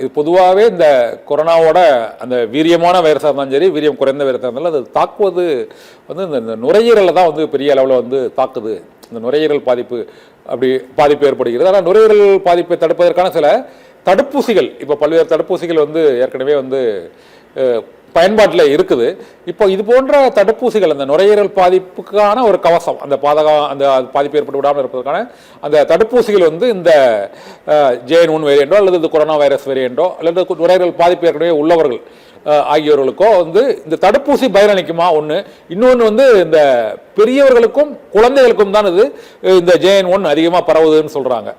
இது பொதுவாகவே இந்த கொரோனாவோட அந்த வீரியமான வைரஸாக இருந்தாலும் சரி, வீரியம் குறைந்த வைரஸாக இருந்தாலும் அது தாக்குவது வந்து இந்த நுரையீரலை தான் வந்து பெரிய அளவில் வந்து தாக்குது. இந்த நுரையீரல் பாதிப்பு ஏற்படுகிறது. ஆனால் நுரையீரல் பாதிப்பை தடுப்பதற்கான சில தடுப்பூசிகள், இப்போ பல்வேறு தடுப்பூசிகள் வந்து ஏற்கனவே வந்து பயன்பாட்டில் இருக்குது. இப்போ இது போன்ற தடுப்பூசிகள், அந்த நுரையீரல் பாதிப்புக்கான ஒரு கவசம், அந்த பாதிப்பு ஏற்பட்டு விடாமல் இருப்பதற்கான அந்த தடுப்பூசிகள் வந்து இந்த JN1 வேரியண்டோ அல்லது இந்த கொரோனா வைரஸ் வேரியண்டோ அல்லது நுரையீரல் பாதிப்பு ஏற்கனவே உள்ளவர்கள் ஆகியோர்களுக்கோ வந்து இந்த தடுப்பூசி பயனளிக்குமா? ஒன்று. இன்னொன்று வந்து இந்த பெரியவர்களுக்கும் குழந்தைகளுக்கும் தான் இந்த JN1 அதிகமாக பரவுதுன்னு சொல்கிறாங்க.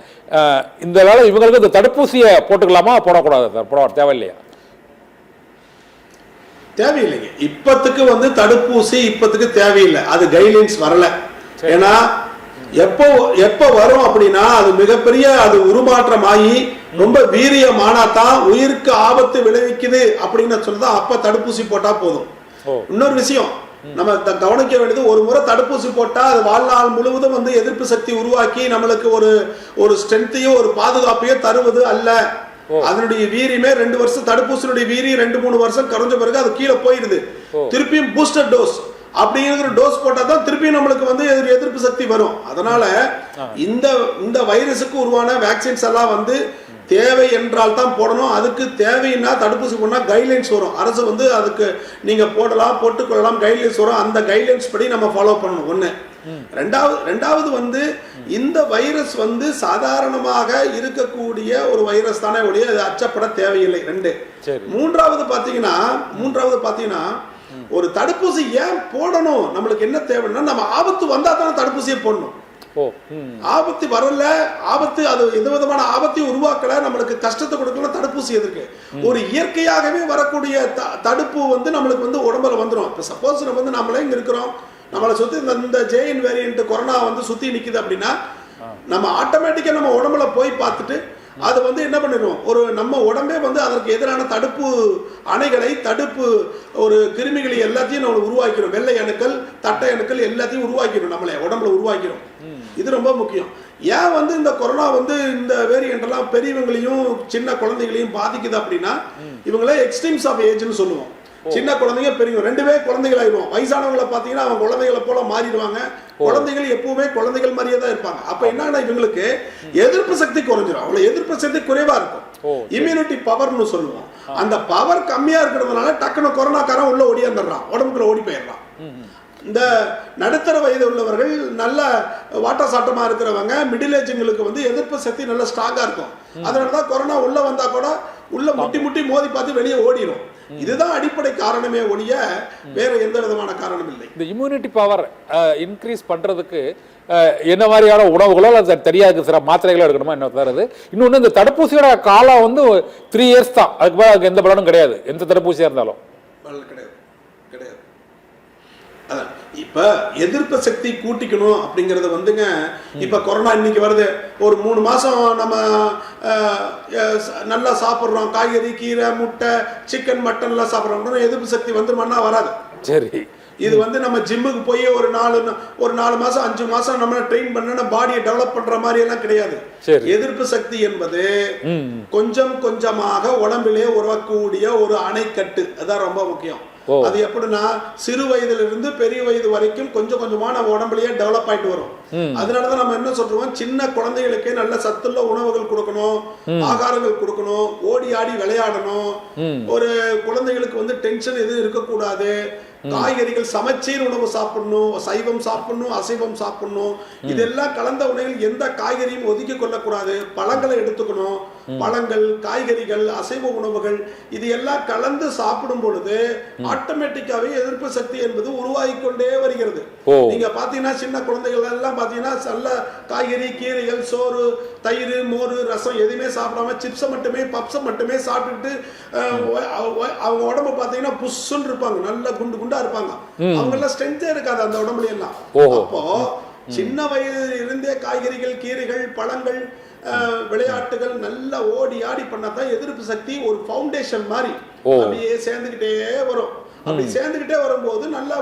இந்த வேலை இவங்களுக்கு இந்த தடுப்பூசியை போட்டுக்கலாமா, போடக்கூடாது, தேவையில்லையா? தேவையில்லைங்க. இப்பத்துக்கு வந்து தடுப்பூசி இப்பத்துக்கு தேவையில்லை, அது கைட்லைன்ஸ் வரல. ஏன்னா எப்போ வரும் அப்படின்னா அது மிகப்பெரிய அது உருமாற்றம் ஆகி ரொம்ப வீரியமானாதான் உயிருக்கு ஆபத்து விளைவிக்குது அப்படின்னு சொல்லிதான் அப்ப தடுப்பூசி போட்டா போதும். இன்னொரு விஷயம் நம்ம கவனிக்க வேண்டியது, ஒரு முறை தடுப்பூசி போட்டா அது வாழ்நாள் முழுவதும் வந்து எதிர்ப்பு சக்தி உருவாக்கி நம்மளுக்கு ஒரு ஸ்ட்ரென்த்தையோ ஒரு பாதுகாப்பையோ தருவது அல்ல. அதனுடைய வீரியமே 2 வருஷம், தடுப்பூசியுடைய வீரி 2-3 வருஷம் குறைஞ்ச பிறகு அது கீழே போயிருது. திருப்பியும் பூஸ்டர் டோஸ் அப்படிங்கிற டோஸ் போட்டா தான் திருப்பியும் நம்மளுக்கு வந்து எதிர்ப்பு சக்தி வரும். அதனால இந்த வைரஸுக்கு உருவான வேக்சின்ஸ் எல்லாம் வந்து தேவை என்றால் தான் போடணும். அதுக்கு தேவைன்னா தடுப்பூசி போடணும், கைட்லைன்ஸ் வரும். அரசு வந்து அதுக்கு நீங்க போட்டுக்கொள்ளலாம் கைட்லைன்ஸ் வரும். அந்த கைட்லைன்ஸ் படி நம்ம ஃபாலோ பண்ணணும். ஒண்ணு. ரெண்டாவது வந்து இந்த வைரஸ் வந்து சாதாரணமாக இருக்கக்கூடிய ஒரு வைரஸ் தானே ஒழிய அது அச்சப்பட தேவையில்லை. 2. மூன்றாவது பாத்தீங்கன்னா ஒரு தடுப்பூசி ஏன் போடணும், நம்மளுக்கு என்ன தேவைன்னா நம்ம ஆபத்து வந்தா தானே தடுப்பூசியை போடணும். ஆபத்து வரல, அது எந்த விதமான ஆபத்தையும் உருவாக்கல, நம்மளுக்கு கஷ்டத்தை கொடுக்கல, தடுப்பூசி எதுக்கு? ஒரு இயற்கையாகவே வரக்கூடிய தடுப்பு வந்து நம்மளுக்கு வந்து உடம்புல வந்துடும். இப்ப சப்போஸ் நம்ம வந்து நம்மளே இங்க இருக்கிறோம், நம்மளை சுத்தி இந்த JN வேரியன்ட் கொரோனா வந்து சுத்தி நிக்குது அப்படின்னா நம்ம ஆட்டோமேட்டிக்கா நம்ம உடம்புல போய் பார்த்துட்டு அது வந்து என்ன பண்ணிடும், நம்ம உடம்பே வந்து அதற்கு எதிரான தடுப்பு அணைகளை, தடுப்பு ஒரு கிருமிகளை எல்லாத்தையும் நம்ம உருவாக்கிறோம். வெள்ளை அணுக்கள், தட்டை அணுக்கள் எல்லாத்தையும் உருவாக்கிறோம், நம்மளே உடம்புல உருவாக்கிறோம். இது ரொம்ப முக்கியம். ஏன் வந்து இந்த கொரோனா வந்து இந்த வேரியன்ட் எல்லாம் பெரியவங்களையும் சின்ன குழந்தைகளையும் பாதிக்குது அப்படின்னா இவங்களே எக்ஸ்ட்ரீம்ஸ் ஆஃப் ஏஜ்னு சொல்லுவோம். சின்ன குழந்தைங்க பெரியவங்க 2 பேர் குழந்தைகள் ஆயிடுவோம். வயசானவங்களை பாத்தீங்கன்னா அவங்க குழந்தைகளை போல மாறிடுவாங்க. குழந்தைகள் எப்பவுமே குழந்தைகள் மாதிரியே தான் இருப்பாங்க. அப்ப என்னன்னா இவங்களுக்கு எதிர்ப்பு சக்தி குறைஞ்சிடும். அவ்வளவு எதிர்ப்பு சக்தி குறைவா இருக்கும். இம்யூனிட்டி பவர்னு சொல்லுவோம். அந்த பவர் கம்மியா இருக்கிறதுனால டக்குனு கொரோனாக்காரன் உள்ள ஓடியாந்துடுறான், உடம்புக்குள்ள ஓடி போயிடுறான். இந்த நடுத்தர வயது உள்ளவர்கள், நல்ல வாட்டசாட்டமா இருக்கிறவங்க, மிடில் ஏஜ்ங்களுக்கு வந்து எதிர்ப்பு சக்தி நல்ல ஸ்ட்ராங்கா இருக்கும். அதனாலதான் கொரோனா உள்ள வந்தா கூட உள்ள முட்டி மோதி பார்த்து வெளியே ஓடிடும். இதுதான் அடிப்படை காரணமே ஒழிய வேற எந்த விதமான காரணம் இல்லை. இந்த இம்யூனிட்டி பவர் இன்க்ரீஸ் பண்றதுக்கு என்ன மாதிரியான உணவுகளோ அல்லது தெரியாது சில மாத்திரைகளோ எடுக்கணுமா என்ன தருது? இன்னொன்று, இந்த தடுப்பூசியோட காலம் வந்து 3 இயர்ஸ் தான், அதுக்கு மேலே அதுக்கு எந்த பலனும் கிடையாது, எந்த தடுப்பூசியா இருந்தாலும் கிடையாது. இப்ப எதிர்ப்பு சக்தி கூட்டிக்கணும் அப்படிங்கறது வந்துங்க, இப்ப கொரோனா இன்னைக்கு வருது, ஒரு 3 மாசம் நம்ம நல்லா சாப்பிடுறோம், காய்கறி, கீரை, முட்டை, சிக்கன், மட்டன் எல்லாம் சாப்பிடுறோம், எதிர்ப்பு சக்தி வந்துருமான்னா வராது. சரி. இது வந்து நம்ம ஜிம்முக்கு போய் ஒரு 4 மாசம் 5 மாசம் நம்ம ட்ரெயின் பண்ண பாடியை டெவலப் பண்ற மாதிரி எல்லாம் கிடையாது. எதிர்ப்பு சக்தி என்பது கொஞ்சம் கொஞ்சமாக உடம்பிலே உருவக்கூடிய ஒரு அணைக்கட்டு, அதான் ரொம்ப முக்கியம். அது எப்படின்னா சிறு வயதுல இருந்து பெரிய வயது வரைக்கும் கொஞ்சம் கொஞ்சமா நம்ம உடம்புலயே டெவலப் ஆயிட்டு வரும். அதனாலதான் நம்ம என்ன சொல்றோம், சின்ன குழந்தைகளுக்கு நல்ல சத்துள்ள உணவுகள் கொடுக்கணும், ஆகாரங்கள் கொடுக்கணும், ஓடி ஆடி விளையாடணும். ஒரு குழந்தைகளுக்கு வந்து டென்ஷன் எதுவும் இருக்கக்கூடாது. காய்கறிகள், சமச்சீர் உணவு சாப்பிடணும், சைவம் சாப்பிடணும், அசைவம் சாப்பிடணும். இதெல்லாம் கலந்த உணவில் எந்த காய்கறியும் ஒதுக்கி கொள்ளக்கூடாது. பழங்களை எடுத்துக்கணும். பழங்கள், காய்கறிகள், அசைவ உணவுகள் இது எல்லாம் கலந்து சாப்பிடும் பொழுது ஆட்டோமேட்டிக்காவே எதிர்ப்பு சக்தி என்பது உருவாகி கொண்டே வருகிறது. நீங்க பாத்தீங்கன்னா சின்ன குழந்தைகள் எல்லாம் பாத்தீங்கன்னா நல்ல காய்கறி, கீரைகள், சோறு, தயிர், மோர், ரசம் எதுவுமே சாப்பிடாம சிப்ஸை மட்டுமே, பப்ஸை மட்டுமே சாப்பிட்டுட்டு அவங்க உடம்பு பாத்தீங்கன்னா புஷ்ஷுன்னு இருப்பாங்க, நல்ல குண்டு குண்டா இருப்பாங்க. அவங்க எல்லாம் ஸ்ட்ரென்த்தே இருக்காது அந்த உடம்புல எல்லாம். அப்போ சின்ன வயதில் இருந்தே காய்கறிகள், கீரைகள், பழங்கள், விளையாட்டுகள் நல்லா ஓடி ஆடி பண்ணாதான் எதிர்ப்பு சக்தி ஒரு ஃபவுண்டேஷன் மாதிரி அப்படியே சேர்ந்துகிட்டே வரும். அப்படி சேர்ந்துகிட்டே வரும்போது நல்லா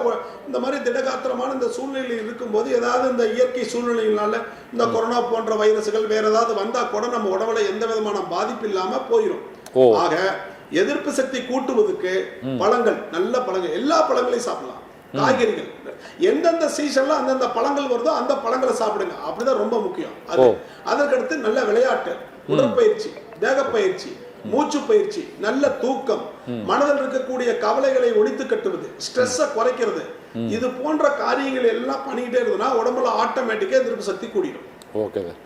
இந்த மாதிரி திடகாத்திரமான இந்த சூழ்நிலையில் இருக்கும்போது ஏதாவது இந்த இயற்கை சூழ்நிலைகளால இந்த கொரோனா போன்ற வைரஸ்கள் வேற ஏதாவது வந்தா கூட நம்ம உடம்புல எந்த விதமான பாதிப்பு இல்லாம போயிடும். ஆக எதிர்ப்பு சக்தி கூட்டுவதற்கு பழங்கள், நல்ல பழங்கள், எல்லா பழங்களையும் சாப்பிடலாம். காய்கறிகள் எந்தெந்த சீசன்ல அந்தந்த பழங்கள் வருதோ அந்த பழங்களை சாப்பிடுங்க. அப்படிதான் ரொம்ப முக்கியம். அதற்கடுத்து நல்ல விளையாட்டு, உடற்பயிற்சி, தேகப்பயிற்சி, மூச்சு பயிற்சி, நல்ல தூக்கம், மனதில் இருக்கக்கூடிய கவலைகளை ஒழித்து கட்டுவது, ஸ்ட்ரெஸ்ஸை குறைக்கிறது, இது போன்ற காரியங்கள் எல்லாம் பண்ணிக்கிட்டே இருந்ததுன்னா உடம்புல ஆட்டோமேட்டிக்கா எதிர்ப்பு சக்தி கூடிடும். Okay sir.